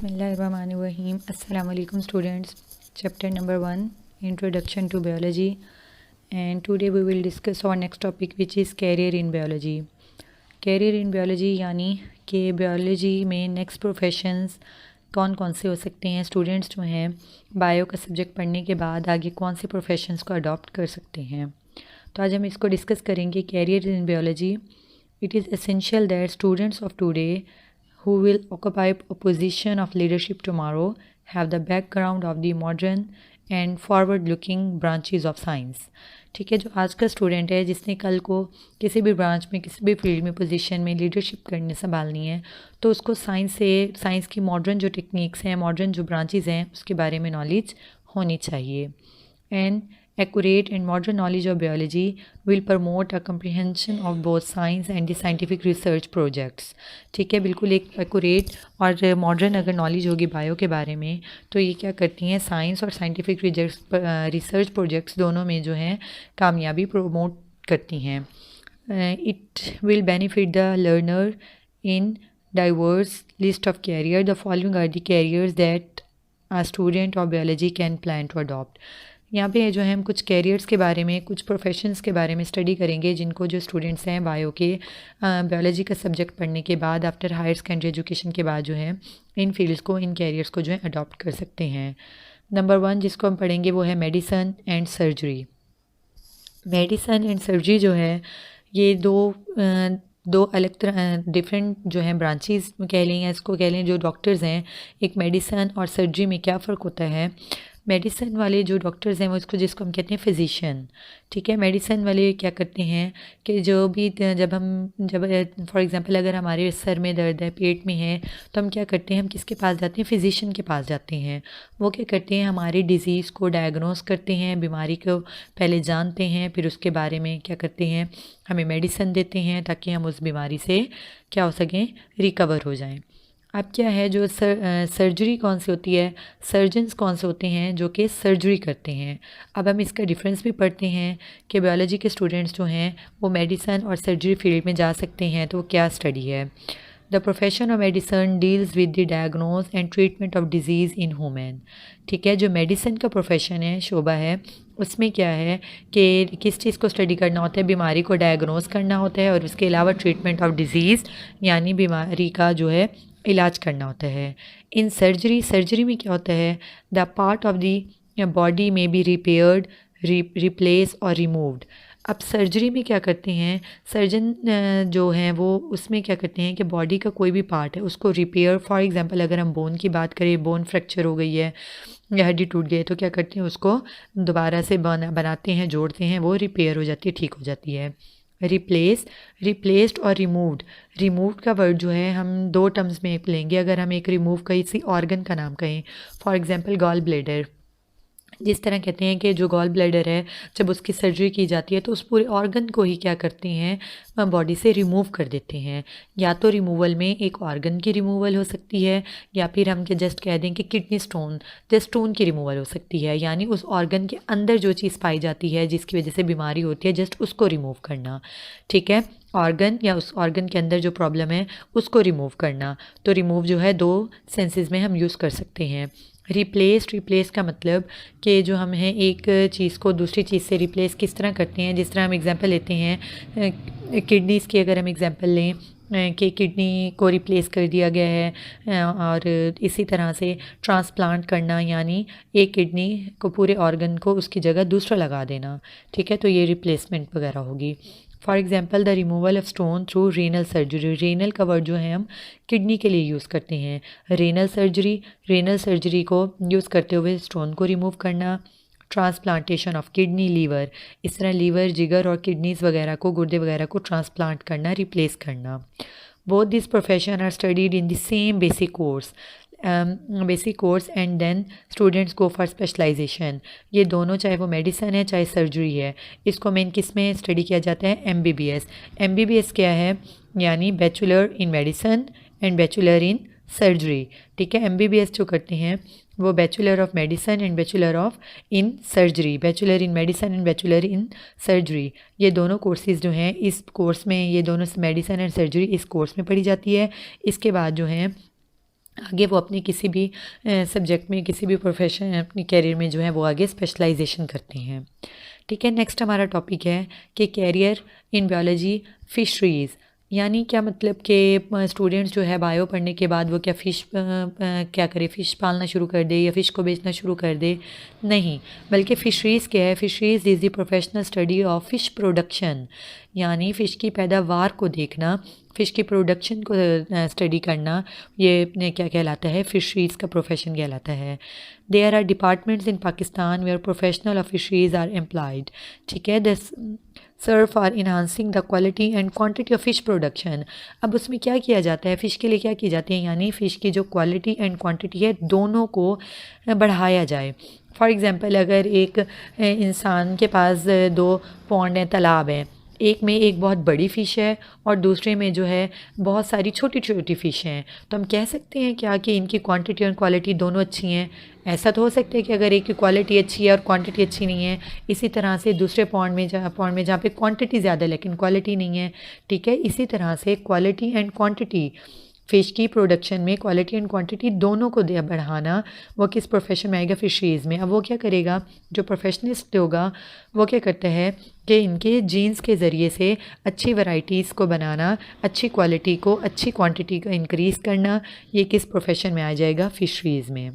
बिस्मिल्लाहिर्रहमानिर्रहीम। अस्सलाम वालेकुम students. Chapter number 1, introduction to biology, and today we will discuss our next topic which is career in biology. Career in biology यानी कि biology में next professions कौन कौन से हो सकते हैं। स्टूडेंट्स जो हैं बायो का सब्जेक्ट पढ़ने के बाद आगे कौन से प्रोफेशंस को अडॉप्ट कर सकते हैं। तो आज हम इसको डिस्कस करेंगे। Career in biology, it is essential that students of today who will occupy a position of leadership tomorrow have the background of the modern and forward looking branches of science। ठीक है, जो आज का student है जिसने कल को किसी भी ब्रांच में किसी भी फील्ड में पोजीशन में लीडरशिप करने संभालनी है, तो उसको साइंस की मॉडर्न जो टेक्निक्स हैं, मॉडर्न जो ब्रांचेस हैं, उसके बारे में नॉलेज होनी चाहिए। And accurate and modern knowledge of biology will promote a comprehension of both science and the scientific research projects। ठीक है, बिल्कुल एक एक्यूरेट और मॉडर्न अगर नॉलेज होगी बायो के बारे में तो ये क्या करती हैं, साइंस और साइंटिफिक रिसर्च प्रोजेक्ट्स दोनों में जो हैं कामयाबी प्रोमोट करती हैं। It will benefit the learner in diverse list of career. The following are the careers that a student of biology can plan to adopt। यहाँ पे जो है हम कुछ कैरियर्स के बारे में, कुछ प्रोफेशंस के बारे में स्टडी करेंगे जिनको जो स्टूडेंट्स हैं बायो के बायोलॉजी का सब्जेक्ट पढ़ने के बाद आफ्टर हायर सेकेंडरी एजुकेशन के बाद जो है इन फील्ड्स को, इन कैरियर्स को जो है अडॉप्ट कर सकते हैं। नंबर 1 जिसको हम पढ़ेंगे वो है medicine and surgery. Medicine and surgery जो है ये दो अलग तरह डिफरेंट जो हैं ब्रांचेस कह लें या इसको कह लें जो डॉक्टर्स हैं। एक मेडिसन और सर्जरी में क्या फ़र्क होता है। मेडिसन वाले जो डॉक्टर्स हैं वो जिसको हम कहते हैं फिजिशियन। ठीक है, मेडिसन वाले क्या करते हैं कि जब फॉर एग्जांपल अगर हमारे सर में दर्द है, पेट में है, तो हम क्या करते हैं, हम किसके पास जाते हैं, फिजिशियन के पास जाते हैं। वो क्या करते हैं, हमारी डिज़ीज़ को डायग्नोस करते हैं, बीमारी को पहले जानते हैं, फिर उसके बारे में क्या करते हैं, हमें मेडिसन देते हैं ताकि हम उस बीमारी से क्या हो सकें, रिकवर हो जाएं। अब क्या है जो सर्जरी कौन सी होती है, सर्जन्स कौन से होते हैं जो कि सर्जरी करते हैं। अब हम इसका डिफरेंस भी पढ़ते हैं कि बायोलॉजी के स्टूडेंट्स जो हैं वो मेडिसन और सर्जरी फील्ड में जा सकते हैं, तो वो क्या स्टडी है। The profession of medicine deals with the diagnose and treatment of disease in human. ठीक है, जो मेडिसन का प्रोफेशन है, शोबा है, उसमें क्या है कि किस चीज़ को स्टडी करना होता है, बीमारी को डायग्नोज करना होता है और उसके अलावा ट्रीटमेंट ऑफ डिजीज़ यानी बीमारी का जो है इलाज करना होता है। इन सर्जरी में क्या होता है, the part of the body में बी रिपेयर्ड, रिप्लेस और रिमूव्ड। अब सर्जरी में क्या करते हैं, सर्जन जो हैं वो उसमें क्या करते हैं कि बॉडी का कोई भी पार्ट है उसको रिपेयर, फॉर एग्जांपल अगर हम बोन की बात करें, बोन फ्रैक्चर हो गई है या हड्डी टूट गई है, तो क्या करते हैं, उसको दोबारा से बनाते हैं, जोड़ते हैं, वो रिपेयर हो जाती है, ठीक हो जाती है। रिप्लेस्ड और रिमूव्ड का वर्ड जो है हम दो टर्म्स में लेंगे। अगर हम एक रिमूव किसी ऑर्गन का नाम कहें, फॉर एग्जांपल गॉल ब्लैडर, जिस तरह कहते हैं कि जो गॉल ब्लैडर है जब उसकी सर्जरी की जाती है तो उस पूरे ऑर्गन को ही क्या करते हैं, बॉडी से रिमूव कर देते हैं। या तो रिमूवल में एक ऑर्गन की रिमूवल हो सकती है या फिर हम जस्ट कह दें कि किडनी स्टोन की रिमूवल हो सकती है, यानी उस ऑर्गन के अंदर जो चीज़ पाई जाती है जिसकी वजह से बीमारी होती है, जस्ट उसको रिमूव करना। ठीक है, ऑर्गन या उस ऑर्गन के अंदर जो प्रॉब्लम है उसको रिमूव करना। तो रिमूव जो है दो सेंसेस में हम यूज़ कर सकते हैं। रिप्लेस का मतलब कि जो हम हैं एक चीज़ को दूसरी चीज़ से रिप्लेस किस तरह करते हैं। जिस तरह हम एग्जांपल लेते हैं किडनीज़ की, अगर हम एग्जांपल लें कि किडनी को रिप्लेस कर दिया गया है, और इसी तरह से ट्रांसप्लांट करना यानी एक किडनी को, पूरे ऑर्गन को उसकी जगह दूसरा लगा देना। ठीक है, तो ये रिप्लेसमेंट वगैरह होगी। For example the removal of stone through renal surgery. Renal का वर्ड जो है हम किडनी के लिए यूज़ करते हैं। रीनल सर्जरी को यूज़ करते हुए स्टोन को रिमूव करना। ट्रांसप्लांटेशन ऑफ किडनी, लीवर, इस तरह लीवर, जिगर और किडनीज़ वगैरह को, गुर्दे वगैरह को ट्रांसप्लांट करना, रिप्लेस करना। Both this profession are studied in the same basic course and then students go for specialization. ये दोनों, चाहे वो मेडिसन है चाहे सर्जरी है, इसको मेन किस में स्टडी किया जाता है, MBBS क्या है, यानी bachelor in medicine and bachelor in surgery. ठीक है, MBBS जो करते हैं वो bachelor of medicine and bachelor of in surgery, bachelor in medicine and bachelor in surgery, ये दोनों कोर्सेज़ जो हैं इस कोर्स में, ये दोनों मेडिसन एंड सर्जरी इस कोर्स में पढ़ी जाती है। इसके बाद जो हैं आगे वो अपने किसी भी सब्जेक्ट में, किसी भी प्रोफेशन, अपनी कैरियर में जो है वो आगे स्पेशलाइजेशन करते हैं। ठीक है, नेक्स्ट हमारा टॉपिक है कि कैरियर इन बायोलॉजी फिशरीज़। यानी क्या मतलब कि स्टूडेंट्स जो है बायो पढ़ने के बाद वो क्या फ़िश क्या करे, फ़िश पालना शुरू कर दे या फ़िश को बेचना शुरू कर दे? नहीं, बल्कि फ़िशरीज़ क्या है? फ़िशरीज़ is the professional study of fish production, यानी फ़िश की पैदावार को देखना, फ़िश की प्रोडक्शन को स्टडी करना, ये क्या कहलाता है? फ़िशरीज़ का प्रोफेशन कहलाता है। There are departments in Pakistan where professional of fisheries are employed. ठीक है, this serve for enhancing the quality and quantity of fish production. अब उसमें क्या किया जाता है, फ़िश के लिए क्या की जाती है, यानी फ़िश की जो क्वालिटी एंड क्वांटिटी है दोनों को बढ़ाया जाए। फॉर एग्ज़ाम्पल, अगर एक इंसान के पास 2 पॉन्ड हैं, तालाब हैं, एक में एक बहुत बड़ी फ़िश है और दूसरे में जो है बहुत सारी छोटी छोटी फ़िश हैं, तो हम कह सकते हैं क्या कि इनकी क्वांटिटी और क्वालिटी दोनों अच्छी हैं? ऐसा तो हो सकता है कि अगर एक की क्वालिटी अच्छी है और क्वांटिटी अच्छी नहीं है, इसी तरह से दूसरे पॉन्ड में जहाँ पे क्वांटिटी ज़्यादा है लेकिन क्वालिटी नहीं है, ठीक है, इसी तरह से क्वालिटी एंड क्वांटिटी, फ़िश की प्रोडक्शन में क्वालिटी एंड क्वांटिटी दोनों को बढ़ाना, वो किस प्रोफेशन में आएगा? फ़िशरीज़ में। अब वो क्या करेगा, जो प्रोफेशनलिस्ट होगा वो क्या करता है कि इनके जीन्स के ज़रिए से अच्छी वैरायटीज़ को बनाना, अच्छी क्वालिटी को, अच्छी क्वांटिटी को इंक्रीज़ करना, ये किस प्रोफेशन में आ जाएगा? फ़िशरीज़ में।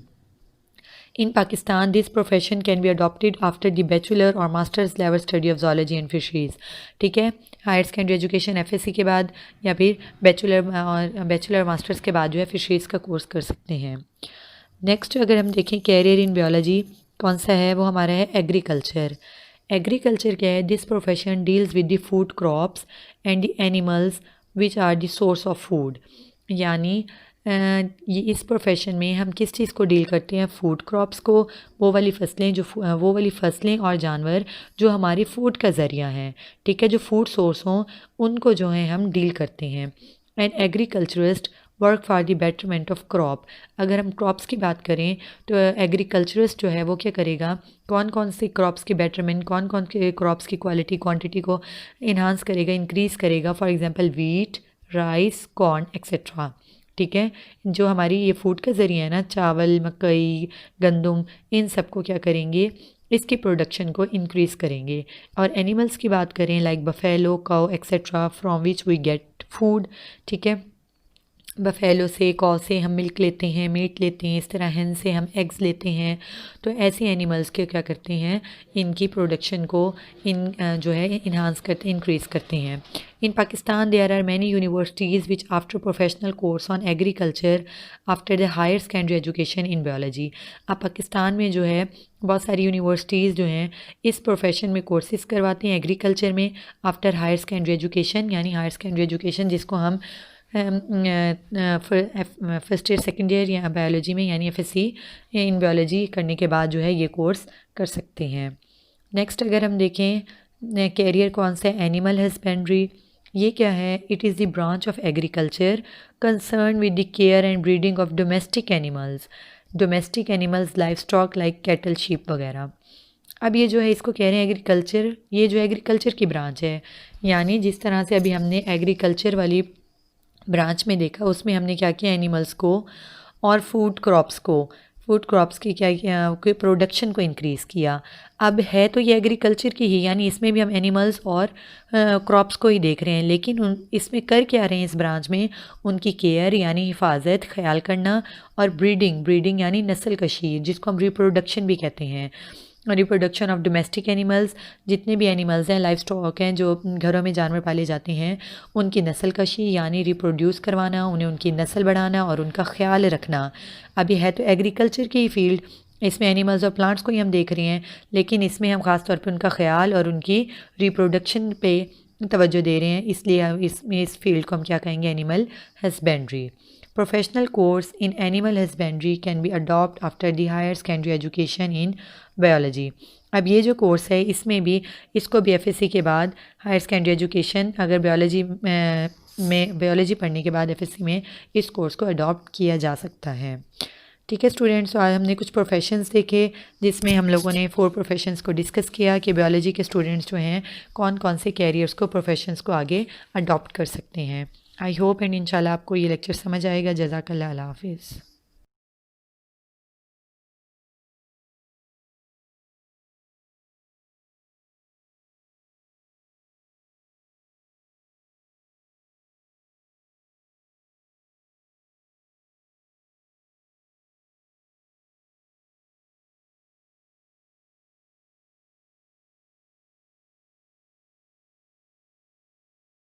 In Pakistan, this profession can be adopted after the bachelor or master's level study of zoology and fisheries. ठीक है, हायर सेकेंडरी एजुकेशन एफएससी के बाद या फिर बैचलर मास्टर्स के बाद जो है फिशरीज़ का कोर्स कर सकते हैं। नेक्स्ट अगर हम देखें कैरियर इन बायोलॉजी कौन सा है, वो हमारा है एग्रीकल्चर। एग्रीकल्चर क्या है? This profession deals with the food crops and the animals which are the source of food. यानी ये इस प्रोफेशन में हम किस चीज़ को डील करते हैं? फूड क्रॉप्स को, वो वाली फसलें और जानवर जो हमारी फूड का ज़रिया हैं, ठीक है, जो फूड सोर्स हों उनको जो है हम डील करते हैं। And agriculturist work for the betterment of crop. अगर हम क्रॉप्स की बात करें तो एग्रीकल्चरिस्ट जो है वो क्या करेगा, कौन कौन सी क्रॉप्स की बेटरमेंट, कौन कौन से क्रॉप्स की क्वालिटी क्वांटिटी को इन्हांस करेगा, इंक्रीज़ करेगा। For example wheat, rice, corn etcetera. ठीक है, जो हमारी ये फूड का ज़रिया है ना, चावल, मकई, गंदम, इन सब को क्या करेंगे, इसकी प्रोडक्शन को इंक्रीज़ करेंगे। और एनिमल्स की बात करें like buffalo, cow etcetera from which we get food. ठीक है, बफेलो से, कौ से हम मिल्क लेते हैं, मीट लेते हैं, इस तरह hen से हम एग्स लेते हैं। तो ऐसे एनिमल्स के क्या करते हैं, इनकी प्रोडक्शन को जो है इन्हांस करते, इंक्रीज़ करते हैं। In Pakistan there are many universities which after professional course on agriculture after the higher secondary education in biology. अब पाकिस्तान में जो है बहुत सारी यूनिवर्सिटीज़ जो हैं इस प्रोफेशन में कोर्सेज़ करवाते हैं एग्रीकल्चर में आफ्टर हायर सेकेंडरी एजुकेशन, यानी हायर सेकेंडरी एजुकेशन जिसको हम फर्स्ट ईयर सेकेंड ईयर या बायोलॉजी में यानी एफएससी इन बायोलॉजी करने के बाद जो है ये कोर्स कर सकते हैं। नेक्स्ट अगर हम देखें कैरियर कौन सा है, एनिमल हस्बेंड्री। ये क्या है? It is the branch of agriculture concern with the care and breeding of domestic animals life stock like cattle, sheep वगैरह। अब ये जो है इसको कह रहे हैं एग्रीकल्चर, ये जो एग्रीकल्चर की ब्रांच है, यानी जिस तरह से अभी हमने एग्रीकल्चर वाली ब्रांच में देखा उसमें हमने क्या किया, एनिमल्स को और फूड क्रॉप्स की क्या किया, प्रोडक्शन को इंक्रीज़ किया। अब है तो ये एग्रीकल्चर की ही, यानी इसमें भी हम एनिमल्स और क्रॉप्स को ही देख रहे हैं, लेकिन इसमें कर क्या रहे हैं इस ब्रांच में, उनकी केयर यानी हिफाजत, ख्याल करना, और ब्रीडिंग यानी नस्ल कशी, जिसको हम रिप्रोडक्शन भी कहते हैं। रिप्रोडक्शन ऑफ डोमेस्टिक एनिमल्स, जितने भी एनिमल्स हैं, लाइफ स्टॉक हैं जो घरों में जानवर पाले जाते हैं, उनकी नस्ल कशी यानी रिप्रोड्यूस करवाना, उन्हें उनकी नस्ल बढ़ाना और उनका ख्याल रखना। अभी है तो एग्रीकल्चर की ही फील्ड, इसमें एनिमल्स और प्लांट्स को ही हम देख रहे हैं, लेकिन इसमें हम ख़ास तौर पे उनका ख्याल और उनकी रिप्रोडक्शन पे तवज्जो दे रहे हैं, इसलिए इसमें इस फील्ड को हम क्या कहेंगे, animal husbandry. Professional course in animal husbandry can be adopt after the higher secondary education in biology. अब ये जो कोर्स है इसमें भी, इसको भी एफएससी के बाद हायर सेकेंडरी एजुकेशन अगर बायोलॉजी पढ़ने के बाद एफएससी में इस कोर्स को अडॉप्ट किया जा सकता है। ठीक है स्टूडेंट्स, आज हमने कुछ प्रोफेशंस देखे जिसमें हम लोगों ने 4 प्रोफेशंस को डिस्कस किया कि बायोलॉजी के स्टूडेंट्स जो हैं कौन कौन से कैरियर्स को, प्रोफेशंस को आगे अडॉप्ट कर सकते हैं। आई होप एंड इंशाल्लाह आपको ये लेक्चर समझ आएगा। जज़ाकल्लाह, अल्लाह हाफ़िज़।